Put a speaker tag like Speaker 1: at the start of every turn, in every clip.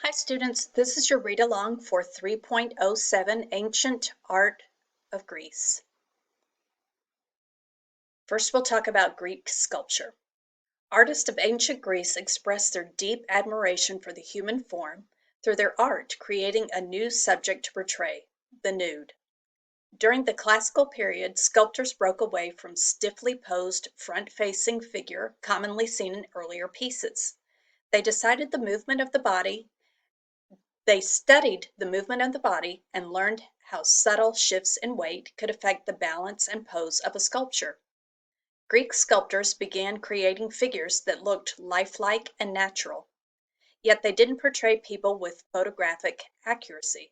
Speaker 1: Hi students, this is your read-along for 3.07 Ancient Art of Greece. First we'll talk about Greek sculpture. Artists of ancient Greece expressed their deep admiration for the human form through their art, creating a new subject to portray, the nude. During the classical period, sculptors broke away from stiffly posed front-facing figure commonly seen in earlier pieces. They studied the movement of the body and learned how subtle shifts in weight could affect the balance and pose of a sculpture. Greek sculptors began creating figures that looked lifelike and natural, yet they didn't portray people with photographic accuracy.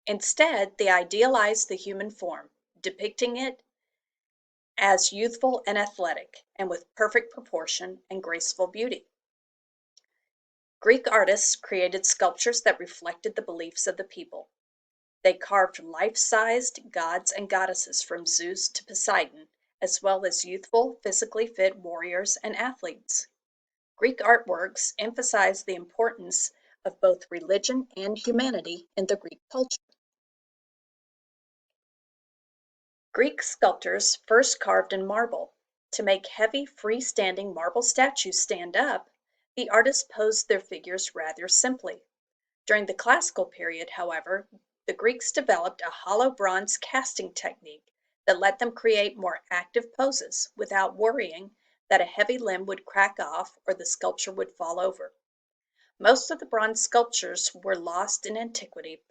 Speaker 1: Instead, they idealized the human form, depicting it as youthful and athletic, and with perfect proportion and graceful beauty. Greek artists created sculptures that reflected the beliefs of the people. They carved life-sized gods and goddesses from Zeus to Poseidon, as well as youthful, physically fit warriors and athletes. Greek artworks emphasize the importance of both religion and humanity in the Greek culture. Greek sculptors first carved in marble. To make heavy, freestanding marble statues stand up, the artists posed their figures rather simply. During the classical period, however, the Greeks developed a hollow bronze casting technique that let them create more active poses without worrying that a heavy limb would crack off or the sculpture would fall over. Most of the bronze sculptures were lost in antiquity,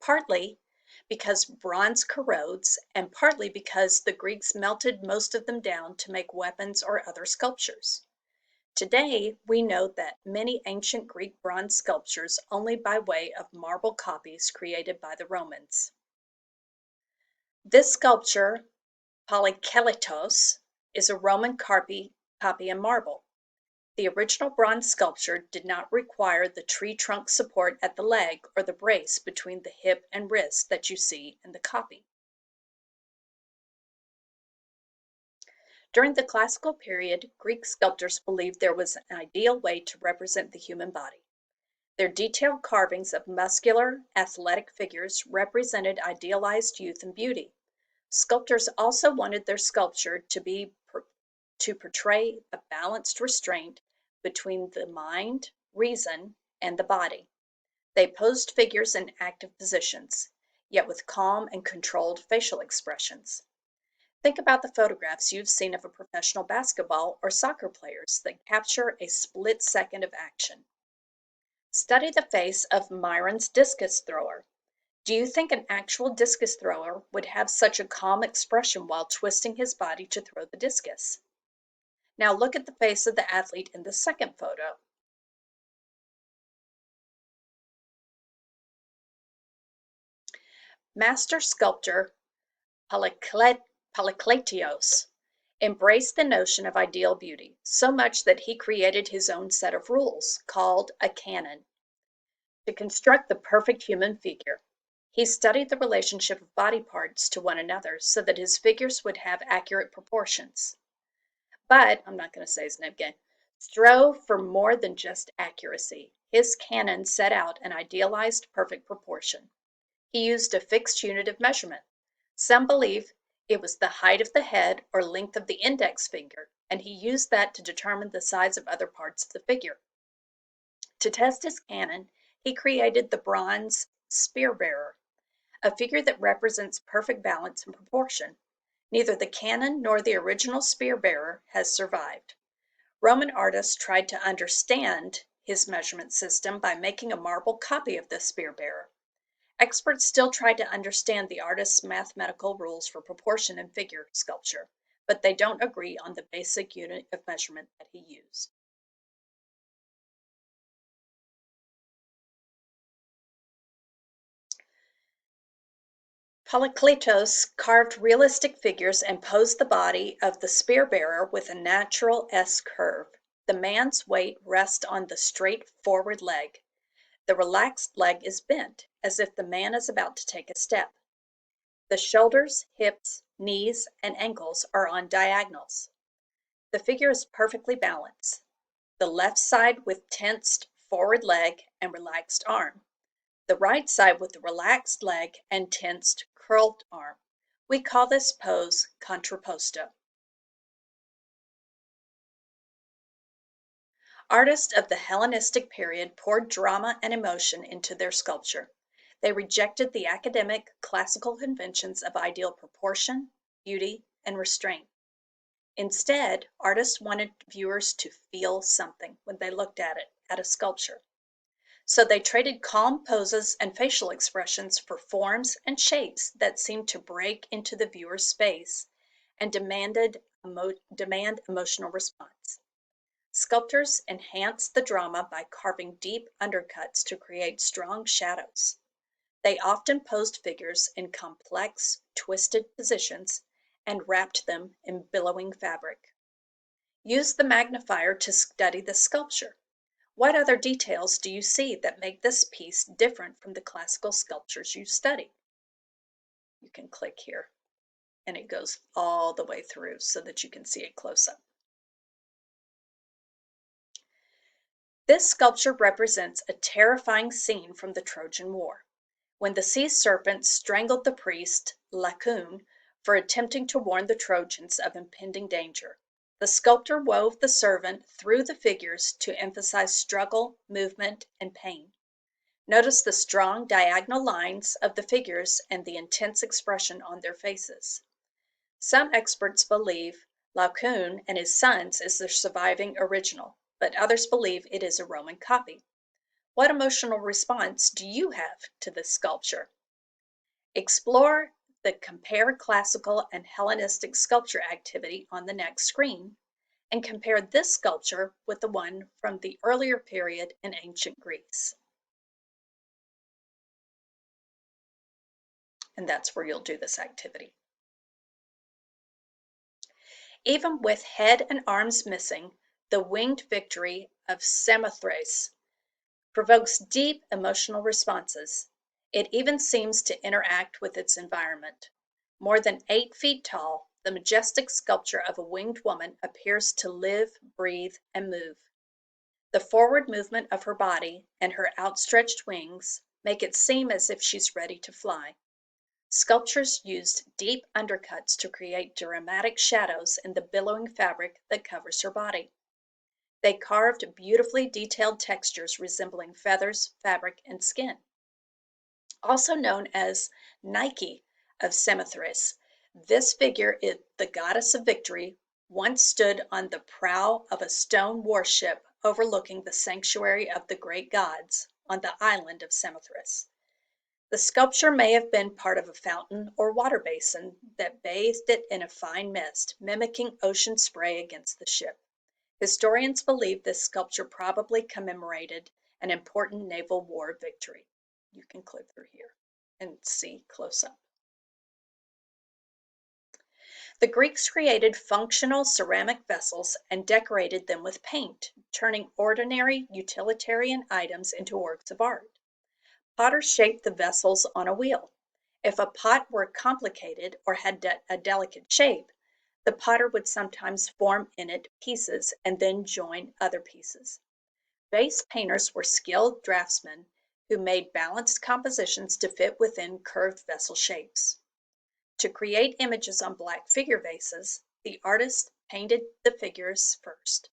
Speaker 1: partly because bronze corrodes and partly because the Greeks melted most of them down to make weapons or other sculptures. Today, we know that many ancient Greek bronze sculptures only by way of marble copies created by the Romans. This sculpture, Polykeletos, is a Roman copy in marble. The original bronze sculpture did not require the tree trunk support at the leg or the brace between the hip and wrist that you see in the copy. During the classical period, Greek sculptors believed there was an ideal way to represent the human body. Their detailed carvings of muscular, athletic figures represented idealized youth and beauty. Sculptors also wanted their sculpture to portray a balanced restraint between the mind, reason, and the body. They posed figures in active positions, yet with calm and controlled facial expressions. Think about the photographs you've seen of a professional basketball or soccer players that capture a split second of action. Study the face of Myron's discus thrower. Do you think an actual discus thrower would have such a calm expression while twisting his body to throw the discus? Now look at the face of the athlete in the second photo. Master sculptor Polykleitos embraced the notion of ideal beauty, so much that he created his own set of rules, called a canon, to construct the perfect human figure. He studied the relationship of body parts to one another so that his figures would have accurate proportions. But, I'm not going to say his name again, strove for more than just accuracy. His canon set out an idealized perfect proportion. He used a fixed unit of measurement. Some believe it was the height of the head or length of the index finger, and he used that to determine the size of other parts of the figure. To test his canon, he created the bronze spear bearer, a figure that represents perfect balance and proportion. Neither the canon nor the original spear bearer has survived. Roman artists tried to understand his measurement system by making a marble copy of the spear bearer. Experts still try to understand the artist's mathematical rules for proportion in figure sculpture, but they don't agree on the basic unit of measurement that he used. Polykleitos carved realistic figures and posed the body of the spear bearer with a natural S curve. The man's weight rests on the straight forward leg. The relaxed leg is bent, as if the man is about to take a step. The shoulders, hips, knees, and ankles are on diagonals. The figure is perfectly balanced. The left side with tensed forward leg, and relaxed arm. The right side with the relaxed leg and tensed, curled arm. We call this pose Contrapposto. Artists of the Hellenistic period poured drama and emotion into their sculpture. They rejected the academic, classical conventions of ideal proportion, beauty, and restraint. Instead, artists wanted viewers to feel something when they looked at a sculpture. So they traded calm poses and facial expressions for forms and shapes that seemed to break into the viewer's space and demand emotional response. Sculptors enhanced the drama by carving deep undercuts to create strong shadows. They often posed figures in complex, twisted positions and wrapped them in billowing fabric. Use the magnifier to study the sculpture. What other details do you see that make this piece different from the classical sculptures you study? You can click here, and it goes all the way through so that you can see it close up. This sculpture represents a terrifying scene from the Trojan War, when the sea serpent strangled the priest, Laocoon, for attempting to warn the Trojans of impending danger. The sculptor wove the serpent through the figures to emphasize struggle, movement, and pain. Notice the strong diagonal lines of the figures and the intense expression on their faces. Some experts believe Laocoon and his sons is the surviving original, but others believe it is a Roman copy. What emotional response do you have to this sculpture? Explore the Compare Classical and Hellenistic Sculpture activity on the next screen, and compare this sculpture with the one from the earlier period in ancient Greece. And that's where you'll do this activity. Even with head and arms missing, the winged victory of Samothrace provokes deep emotional responses. It even seems to interact with its environment. More than 8 feet tall, the majestic sculpture of a winged woman appears to live, breathe, and move. The forward movement of her body and her outstretched wings make it seem as if she's ready to fly. Sculptors used deep undercuts to create dramatic shadows in the billowing fabric that covers her body. They carved beautifully detailed textures resembling feathers, fabric, and skin. Also known as Nike of Samothrace, this figure is the goddess of victory, once stood on the prow of a stone warship overlooking the sanctuary of the great gods on the island of Samothrace. The sculpture may have been part of a fountain or water basin that bathed it in a fine mist, mimicking ocean spray against the ship. Historians believe this sculpture probably commemorated an important naval war victory. You can click through here and see close up. The Greeks created functional ceramic vessels and decorated them with paint, turning ordinary utilitarian items into works of art. Potters shaped the vessels on a wheel. If a pot were complicated or had a delicate shape, the potter would sometimes form in it pieces and then join other pieces. Vase painters were skilled draftsmen who made balanced compositions to fit within curved vessel shapes. To create images on black figure vases, the artist painted the figures first,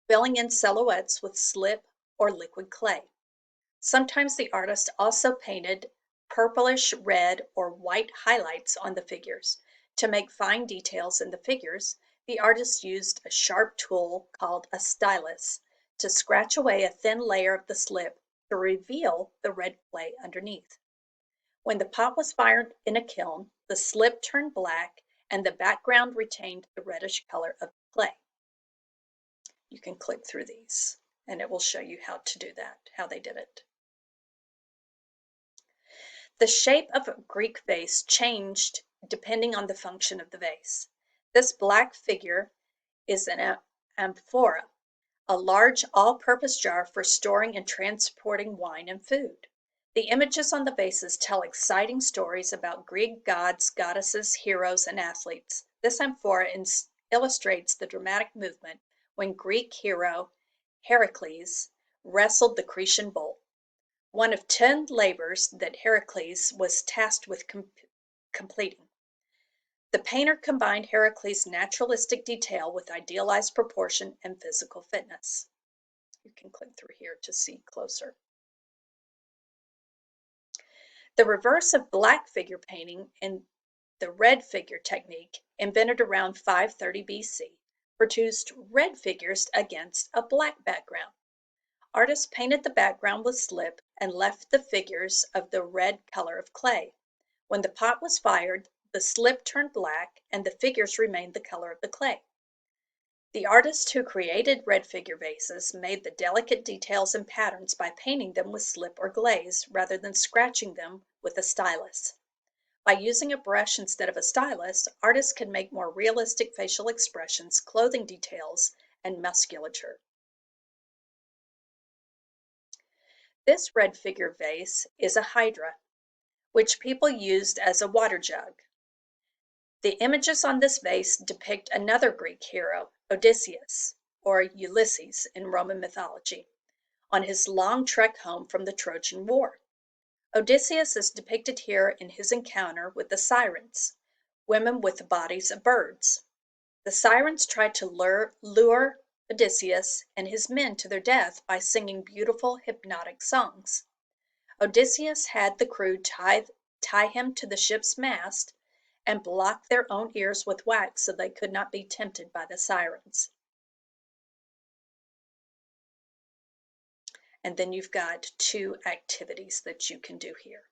Speaker 1: filling in silhouettes with slip or liquid clay. Sometimes the artist also painted purplish red or white highlights on the figures. To make fine details in the figures, the artist used a sharp tool called a stylus to scratch away a thin layer of the slip to reveal the red clay underneath. When the pot was fired in a kiln, the slip turned black and the background retained the reddish color of the clay. You can click through these and it will show you how to do that, how they did it. The shape of a Greek vase changed depending on the function of the vase. This black figure is an amphora, a large all-purpose jar for storing and transporting wine and food. The images on the vases tell exciting stories about Greek gods, goddesses, heroes, and athletes. This amphora illustrates the dramatic movement when Greek hero Heracles wrestled the Cretan bull, one of 10 labors that Heracles was tasked with completing. The painter combined Heracles' naturalistic detail with idealized proportion and physical fitness. You can click through here to see closer. The reverse of black figure painting and the red figure technique, invented around 530 BC, produced red figures against a black background. Artists painted the background with slip and left the figures of the red color of clay. When the pot was fired, the slip turned black and the figures remained the color of the clay. The artists who created red figure vases made the delicate details and patterns by painting them with slip or glaze rather than scratching them with a stylus. By using a brush instead of a stylus, artists can make more realistic facial expressions, clothing details, and musculature. This red figure vase is a hydra, which people used as a water jug. The images on this vase depict another Greek hero, Odysseus, or Ulysses in Roman mythology, on his long trek home from the Trojan War. Odysseus is depicted here in his encounter with the Sirens, women with the bodies of birds. The Sirens tried to lure Odysseus and his men to their death by singing beautiful hypnotic songs. Odysseus had the crew tie him to the ship's mast and block their own ears with wax so they could not be tempted by the Sirens. And then you've got 2 activities that you can do here.